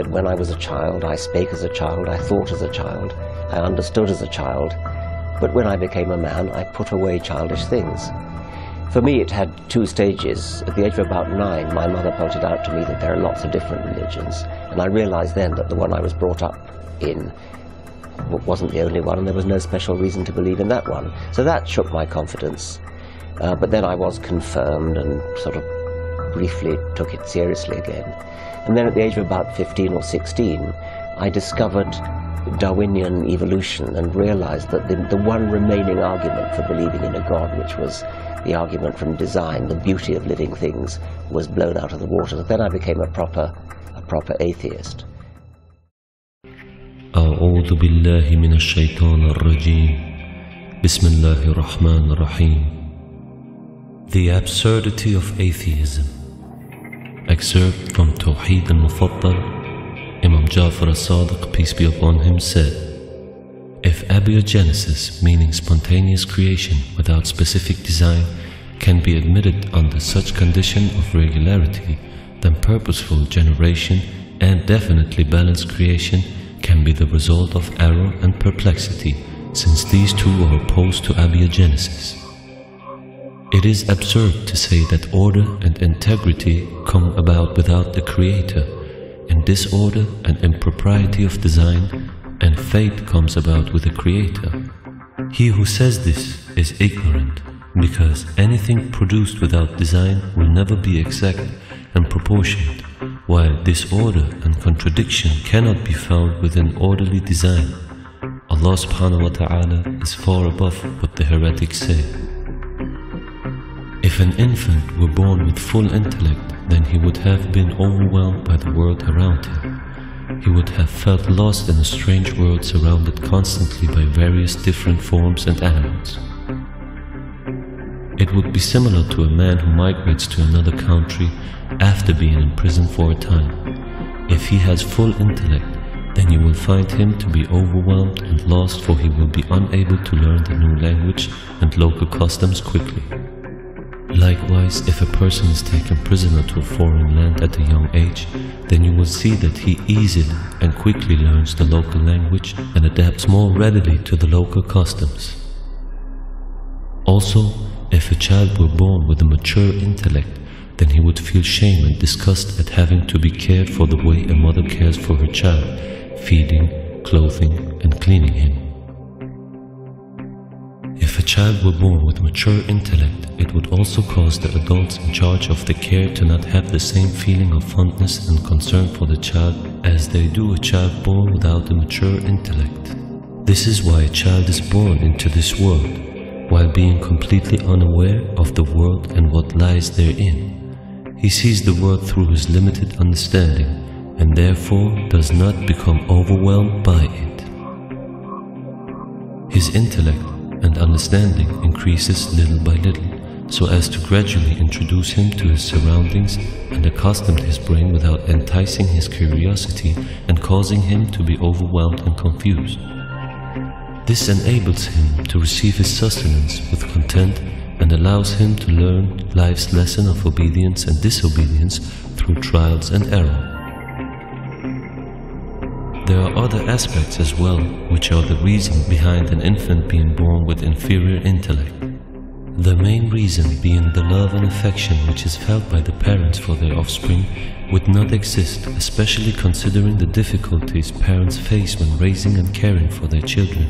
said, when I was a child, I spake as a child, I thought as a child, I understood as a child, but when I became a man, I put away childish things. For me, it had two stages. At the age of about 9, my mother pointed out to me that there are lots of different religions, and I realized then that the one I was brought up in wasn't the only one, and there was no special reason to believe in that one. So that shook my confidence. But then I was confirmed and sort of briefly took it seriously again. And then at the age of about 15 or 16, I discovered Darwinian evolution and realized that the one remaining argument for believing in a God, which was the argument from design, the beauty of living things, was blown out of the water. Then I became a proper atheist. أعوذ بالله من الشيطان الرجيم بسم الله الرحمن الرحيم. The Absurdity of Atheism. Excerpt from Tawheed al-Mufaddal. Imam Ja'far al-Sadiq, peace be upon him, said, if abiogenesis, meaning spontaneous creation without specific design, can be admitted under such condition of regularity, then purposeful generation and definitely balanced creation can be the result of error and perplexity, since these two are opposed to abiogenesis. It is absurd to say that order and integrity come about without the Creator, and disorder and impropriety of design and fate comes about with the Creator. He who says this is ignorant, because anything produced without design will never be exact and proportionate, while disorder and contradiction cannot be found within orderly design. Allah subhanahu wa ta'ala is far above what the heretics say. If an infant were born with full intellect, then he would have been overwhelmed by the world around him. He would have felt lost in a strange world surrounded constantly by various different forms and animals. It would be similar to a man who migrates to another country after being in prison for a time. If he has full intellect, then you will find him to be overwhelmed and lost, for he will be unable to learn the new language and local customs quickly. Likewise, if a person is taken prisoner to a foreign land at a young age, then you will see that he easily and quickly learns the local language and adapts more readily to the local customs. Also, if a child were born with a mature intellect, then he would feel shame and disgust at having to be cared for the way a mother cares for her child, feeding, clothing, and cleaning him. If a child were born with mature intellect, it would also cause the adults in charge of the care to not have the same feeling of fondness and concern for the child as they do a child born without a mature intellect. This is why a child is born into this world, while being completely unaware of the world and what lies therein. He sees the world through his limited understanding, and therefore does not become overwhelmed by it. His intellect and understanding increases little by little, so as to gradually introduce him to his surroundings and accustom his brain without enticing his curiosity and causing him to be overwhelmed and confused. This enables him to receive his sustenance with content and allows him to learn life's lesson of obedience and disobedience through trials and error. There are other aspects as well, which are the reason behind an infant being born with inferior intellect. The main reason being the love and affection which is felt by the parents for their offspring would not exist, especially considering the difficulties parents face when raising and caring for their children.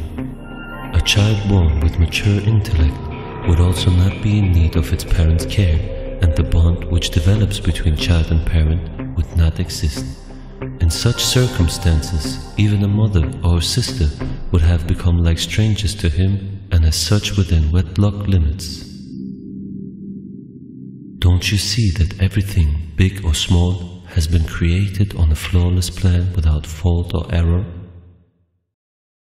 A child born with mature intellect would also not be in need of its parents' care, and the bond which develops between child and parent would not exist. In such circumstances, even a mother or a sister would have become like strangers to him, and as such within wedlock limits. Don't you see that everything, big or small, has been created on a flawless plan without fault or error?